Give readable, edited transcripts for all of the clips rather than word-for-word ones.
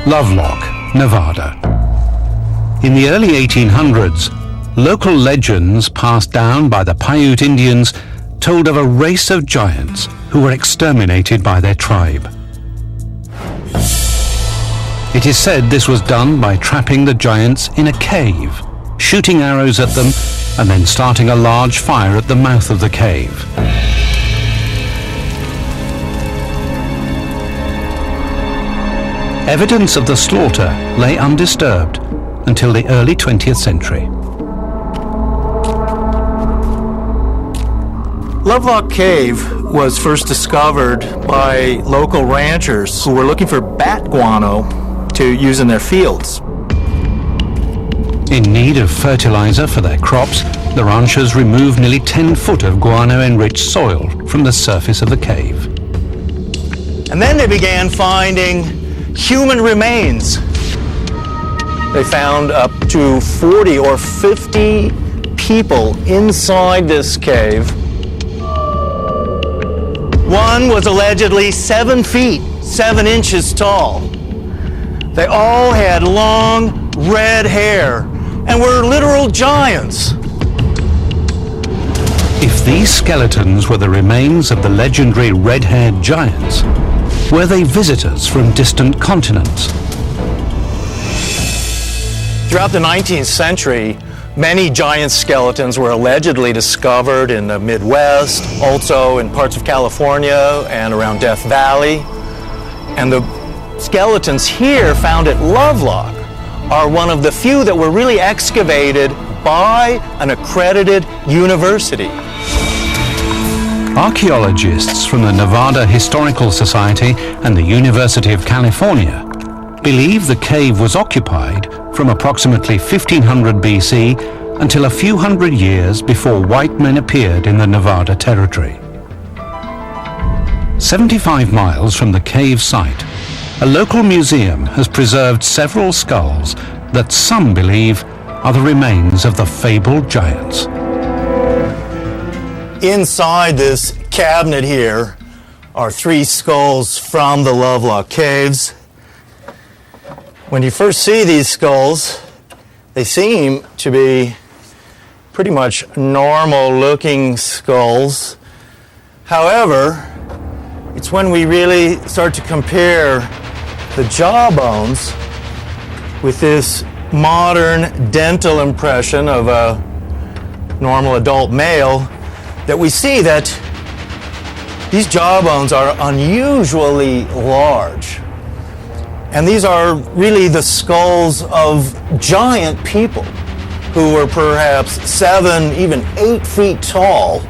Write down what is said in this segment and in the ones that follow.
Lovelock, Nevada. In the early 1800s, local legends passed down by the Paiute Indians told of a race of giants who were exterminated by their tribe. It is said this was done by trapping the giants in a cave, shooting arrows at them, and then starting a large fire at the mouth of the cave. Evidence of the slaughter lay undisturbed until the early 20th century. Lovelock Cave was first discovered by local ranchers who were looking for bat guano to use in their fields. In need of fertilizer for their crops, the ranchers removed nearly 10 foot of guano-enriched soil from the surface of the cave. And then they began finding human remains. They found up to 40 or 50 people inside this cave. One was allegedly 7 feet, 7 inches tall. They all had long, red hair and were literal giants. If these skeletons were the remains of the legendary red-haired giants, were they visitors from distant continents? Throughout the 19th century, many giant skeletons were allegedly discovered in the Midwest, also in parts of California and around Death Valley. And the skeletons here found at Lovelock are one of the few that were really excavated by an accredited university. Archaeologists from the Nevada Historical Society and the University of California believe the cave was occupied from approximately 1500 BC until a few hundred years before white men appeared in the Nevada territory. 75 miles from the cave site, a local museum has preserved several skulls that some believe are the remains of the fabled giants. Inside this cabinet here are 3 skulls from the Lovelock Caves. When you first see these skulls, they seem to be pretty much normal-looking skulls. However, it's when we really start to compare the jawbones with this modern dental impression of a normal adult male that we see that these jawbones are unusually large. And these are really the skulls of giant people who were perhaps 7, even 8 feet tall.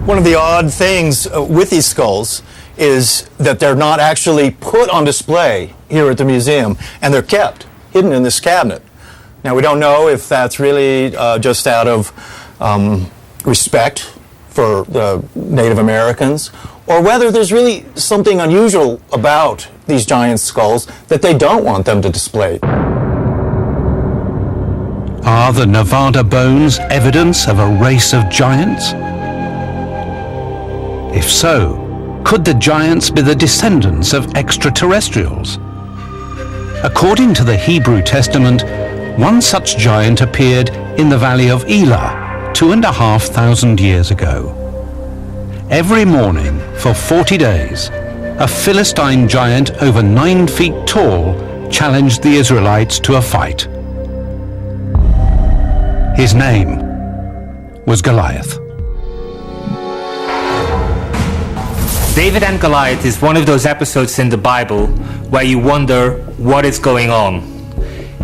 One of the odd things with these skulls is that they're not actually put on display here at the museum, and they're kept hidden in this cabinet. Now, we don't know if that's really just out of respect for the Native Americans, or whether there's really something unusual about these giant skulls that they don't want them to display. Are the Nevada bones evidence of a race of giants? If so, could the giants be the descendants of extraterrestrials? According to the Hebrew Testament, one such giant appeared in the valley of Elah 2,500 years ago. Every morning for 40 days, a Philistine giant over 9 feet tall challenged the Israelites to a fight. His name was Goliath. David and Goliath is one of those episodes in the Bible where you wonder what is going on.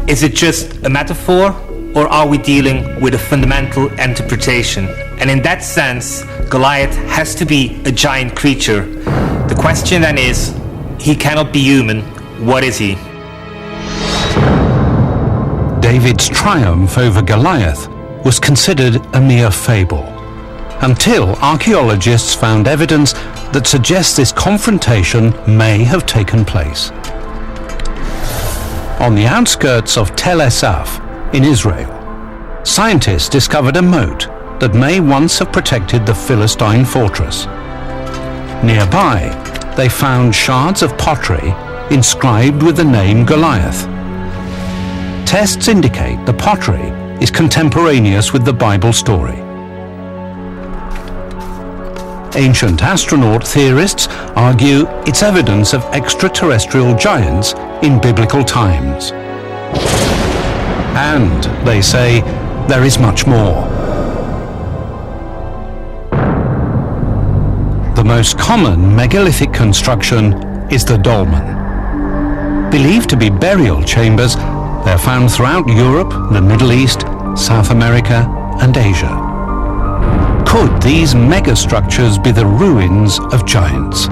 Is it just a metaphor, or are we dealing with a fundamental interpretation? And in that sense, Goliath has to be a giant creature. The question then is, he cannot be human. What is he? David's triumph over Goliath was considered a mere fable, until archaeologists found evidence that suggests this confrontation may have taken place. On the outskirts of Tel Esaf in Israel, scientists discovered a moat that may once have protected the Philistine fortress. Nearby, they found shards of pottery inscribed with the name Goliath. Tests indicate the pottery is contemporaneous with the Bible story. Ancient astronaut theorists argue it's evidence of extraterrestrial giants in biblical times. And, they say, there is much more. The most common megalithic construction is the dolmen. Believed to be burial chambers, they're found throughout Europe, the Middle East, South America, and Asia. Could these megastructures be the ruins of giants?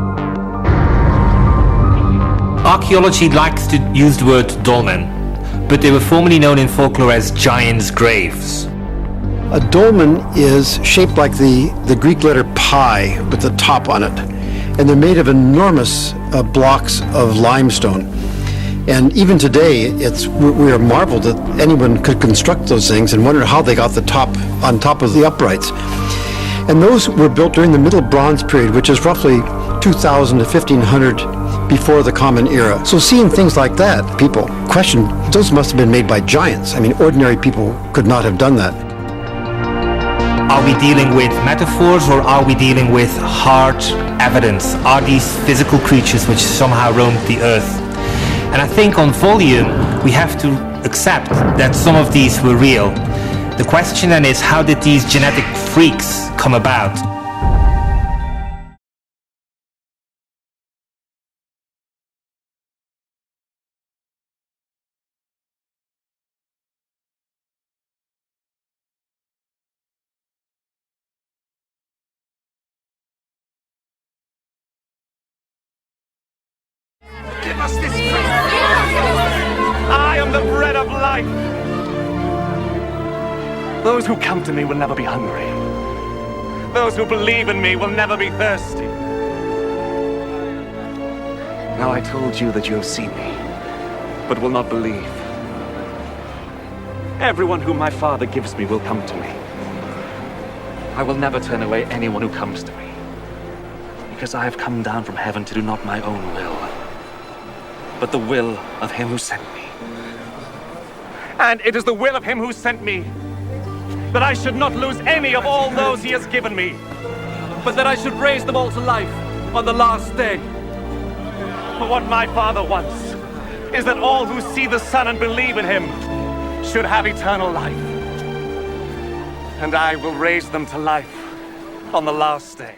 Archaeology likes to use the word dolmen, but they were formerly known in folklore as giants' graves. A dolmen is shaped like the Greek letter pi with the top on it. And they're made of enormous blocks of limestone. And even today, we are marveled that anyone could construct those things and wonder how they got the top on top of the uprights. And those were built during the Middle Bronze period, which is roughly 2000 to 1500 before the Common Era. So seeing things like that, people question, those must have been made by giants. I mean, ordinary people could not have done that. Are we dealing with metaphors or are we dealing with hard evidence? Are these physical creatures which somehow roamed the earth? And I think on volume, we have to accept that some of these were real. The question then is, how did these genetic freaks come about? Give us this bread. I am the bread of life. Those who come to me will never be hungry. Those who believe in me will never be thirsty. Now I told you that you have seen me, but will not believe. Everyone whom my Father gives me will come to me. I will never turn away anyone who comes to me, because I have come down from heaven to do not my own will, but the will of him who sent me. And it is the will of him who sent me that I should not lose any of all those he has given me, but that I should raise them all to life on the last day. For what my Father wants is that all who see the Son and believe in him should have eternal life. And I will raise them to life on the last day.